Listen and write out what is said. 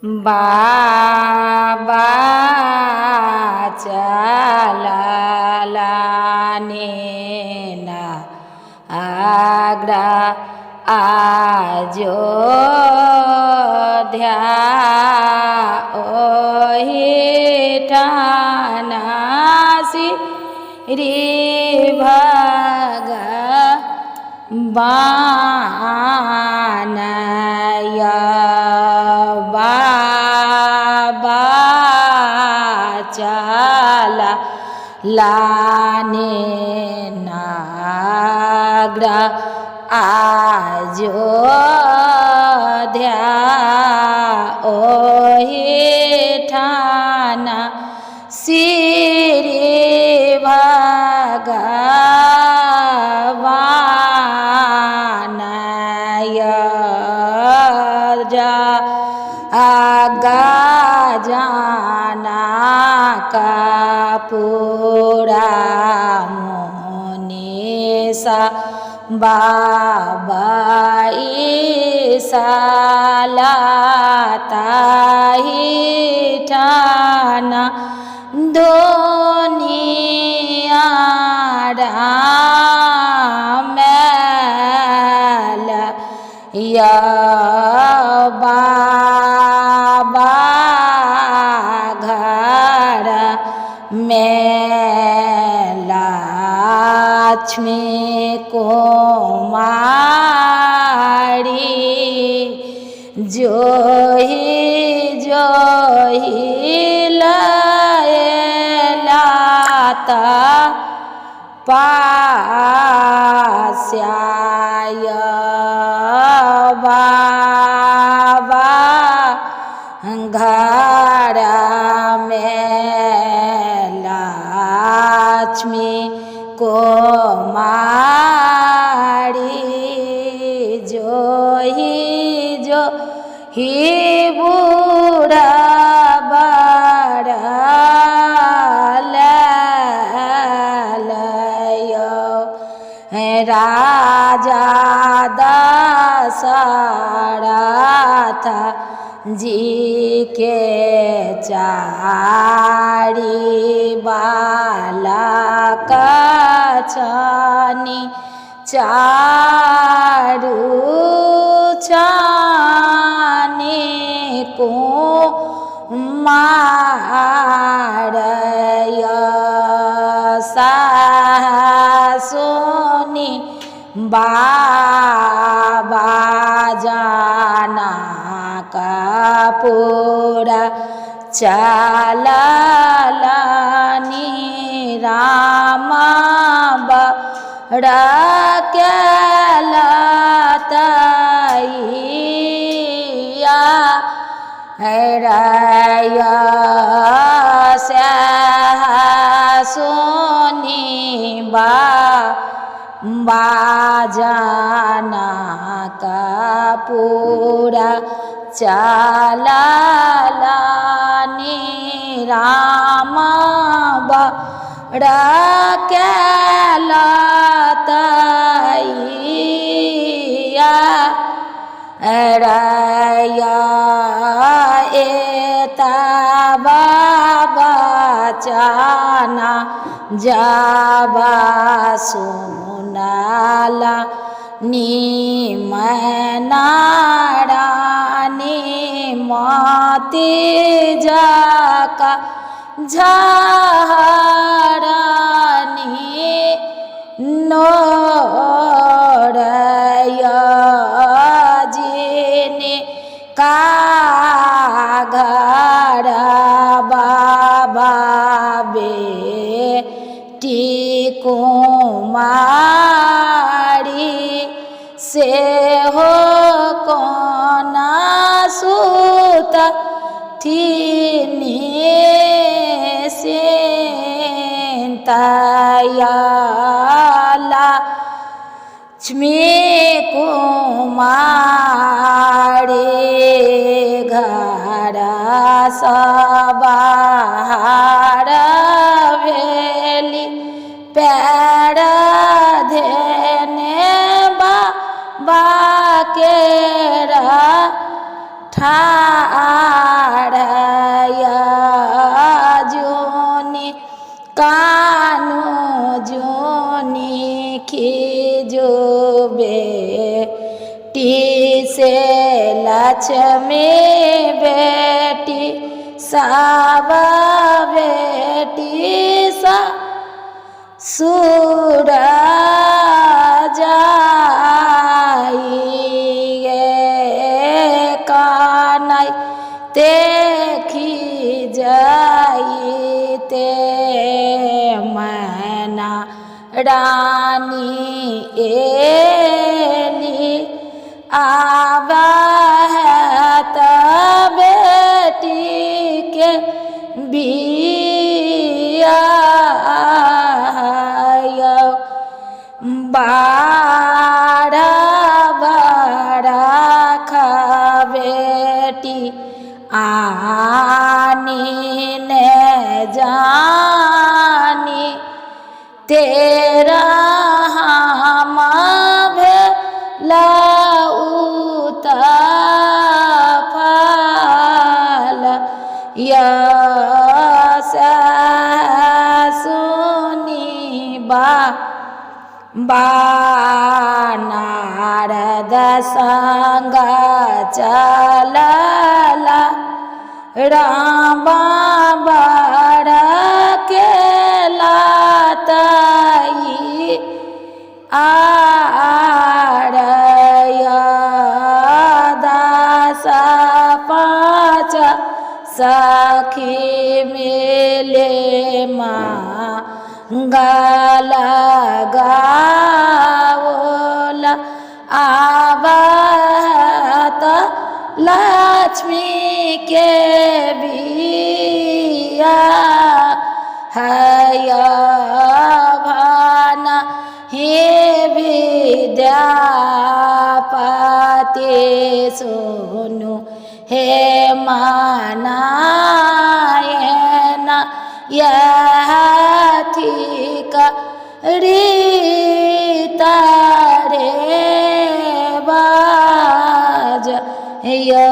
बाबा चललाने आग्रा अयोध्या ओहि ठाना श्री भगवानय बाबा चललाने आग्रा अयोध्या ओहि ठाना श्री भगवानय जनकपुरा मुनीसा बाबा सालाताहि ठाना दुनिया रामेल या बाबा घर में लक्ष्मी कुमारी जोहि लयलाता पास्याय बाबा घर में लक्ष्मी कुमारी जोहि बूढ़ा बड़ा लयो राजा दशरथ जी के चारि बालक छनि चारू छनि कुमार सुनि बाबा जनकपुरा चललानि राम बड़ा केलतैया रया सुनि जनकपुरा चललानि राम बड़ा केलतैया रया एतबा बचना जब सुनला मैनारानी मोती जका झरनी नोरया जिने का घर बाबा बेटी कुमारी से हो कोना सूत थीनी से तयाला लक्ष्मी कुमारी घर सबार भेली पैर धेने बाबा के ठार जोनी कानो जोनी खीजो बेटी से लक्ष्मी बेटी सावा बेटी सा सूरज कानाई देखी जाई ते मैना रानी एली आवा है तब बेटी के बिया बाड़ा बाड़ा खा बेटी आनी ने जानी तेरा हम भेला उतफल सुनी नारद संग चलला रामा बड़ के लातई आरय दास पाँच सखी मिले मंगल गावोला आवत लक्ष्मी के बिया है भाना हे विद्यापति सुनु हे मनायन यह ठीक रीता रे बाज यो